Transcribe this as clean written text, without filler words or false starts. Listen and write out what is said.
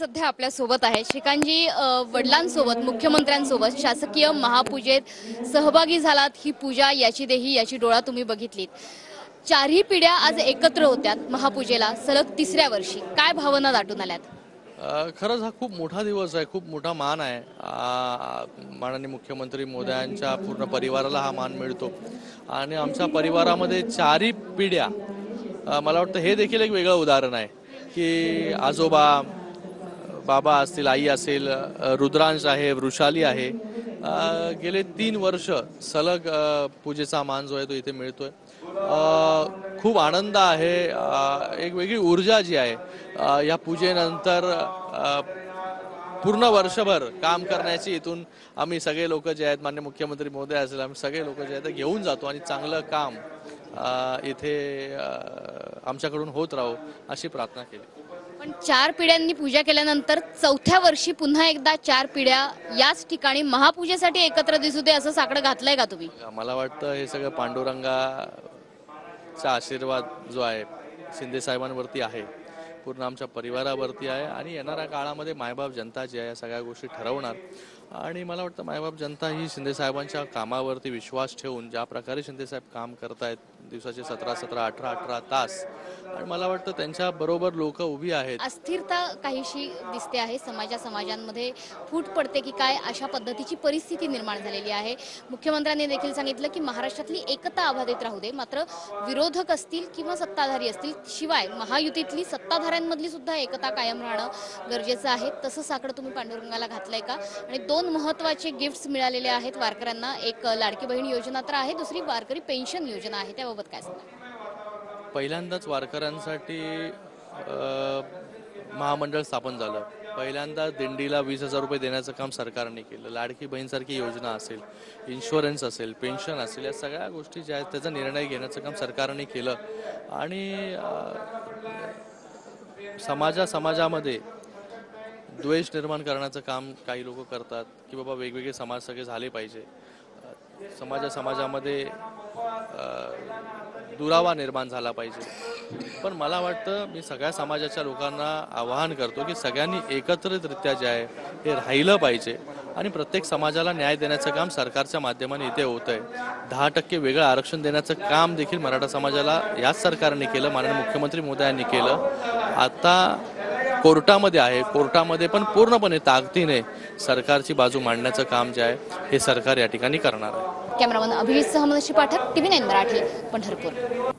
सध्या आपल्या सोबत आहे। श्रीकांतजी वडिलांसोबत मुख्यमंत्र्यांसोबत शासकीय महापूजेत सहभागी झालात। ही पूजा याची देही याची डोळा तुम्ही बघितलीत। चारही पिढ्या आज एकत्र होत्यात महापूजेला सलग तिसऱ्या वर्षी। काय भावना दाटून आल्यात? खरंच हा खूप मोठा दिवस आहे, खूप मोठा मान आहे। माननीय मुख्यमंत्री मोदयांच्या पूर्ण परिवाराला हा मान मिळतो आणि आमच्या परिवारामध्ये चारही पिढ्या, मला वाटतं हे देखील एक वेगळं उदाहरण आहे की आजोबा, बाबा असतील, आई असेल, रुद्रांश आहे, वृषाली आहे, गेले 3 वर्ष सलग पूजेचा मान जो आहे तो इथे मिळतोय। खूप आनंद आहे, एक वेगळी ऊर्जा जी आहे या पूजेनंतर पूर्ण वर्षभर काम करण्याची इथून आम्ही सगळे लोक जे आहेत, माननीय मुख्यमंत्री महोदय असेल, आम्ही सगळे लोक जे आहेत ते घेऊन जातो आणि चांगलं काम इथे आमच्याकडून होत राहो अशी प्रार्थना केली। पण चार पिढ्यांनी पूजा केल्यानंतर चौथ्या वर्षी पुन्हा एकदा चार पिढ्या याच ठिकाणी महापूजेसाठी एकत्र दिसू दे असं साकडं घातलंय का तुम्ही? मला वाटतं हे सगळं पांडुरंगाचा आशीर्वाद जो आहे शिंदे साहेबांवरती आहे, पूर्ण आमच्या परिवारावरती आहे आणि येणाऱ्या काळामध्ये मायबाप जनता जी आहे या सगळ्या गोष्टी ठरवणार। आणि मला वाटतं मायबाप जनता ही शिंदे साहेबांच्या कामावरती विश्वास ठेवून ज्या प्रकारे शिंदे साहेब काम करतायत, दिवसाचे 17-17, 18-18 तास, आणि मला वाटतं त्यांच्या बरोबर लोक उभी आहेत। अस्थिरता काहीशी दिसते आहे, समाजांमध्ये फूट पडते की काय, अशा पद्धतीची परिस्थिती निर्माण झालेली आहे। मुख्यमंत्र्यांनी देखील सांगितलं की महाराष्ट्रातली एकता अबाधित राहू दे, मात्र विरोधक असतील किंवा सत्ताधारी असतील, शिवाय महायुतीतली सत्ताधाऱ्यांमधली सुद्धा एकता कायम राहणं गरजेचं आहे। तसं साकडं तुम्ही पांडुरंगाला घातलंय का? आणि दोन महत्त्वाचे गिफ्ट्स मिळालेले आहेत वारकऱ्यांना, एक लाडकी बहीण योजना तर आहे, दुसरी वारकरी पेन्शन योजना आहे, त्याबाबत काय सांगा? पहिल्यांदाच वारकऱ्यांसाठी महामंडळ स्थापन झालं। पहिल्यांदा दिंडीला 20,000 रुपये देण्याचं काम सरकारने केलं। लाडकी बहीणसारखी योजना असेल, इन्शुरन्स असेल, पेन्शन असेल, या सगळ्या गोष्टी ज्या आहेत त्याचा निर्णय घेण्याचं काम सरकारने केलं। आणि समाजामध्ये द्वेष निर्माण करण्याचं काम काही लोक करतात की बाबा वेगवेगळे समाज सगळे झाले पाहिजे, समाजामध्ये दुरावा निर्माण झाला पाहिजे। पण मला वाटतं मी सगळ्या समाजाच्या लोकांना आवाहन करतो की सगळ्यांनी एकत्रितरित्या जे आहे हे राहिलं पाहिजे आणि प्रत्येक समाजाला न्याय देण्याचं काम सरकारच्या माध्यमाने इथे होत आहे। 10% वेगळं आरक्षण देण्याचं काम देखील मराठा समाजाला याच सरकारने केलं, माननीय मुख्यमंत्री मोदयांनी केलं। आता कोर्टामध्ये आहे, कोर्टामध्ये पण पूर्णपणे ताकदीने सरकारची बाजू मांडण्याचं काम जे आहे हे सरकार या ठिकाणी करणार आहे। कॅमेरामन अभिजित सह मनोज पाठक, TV9 मराठी, पंढरपूर।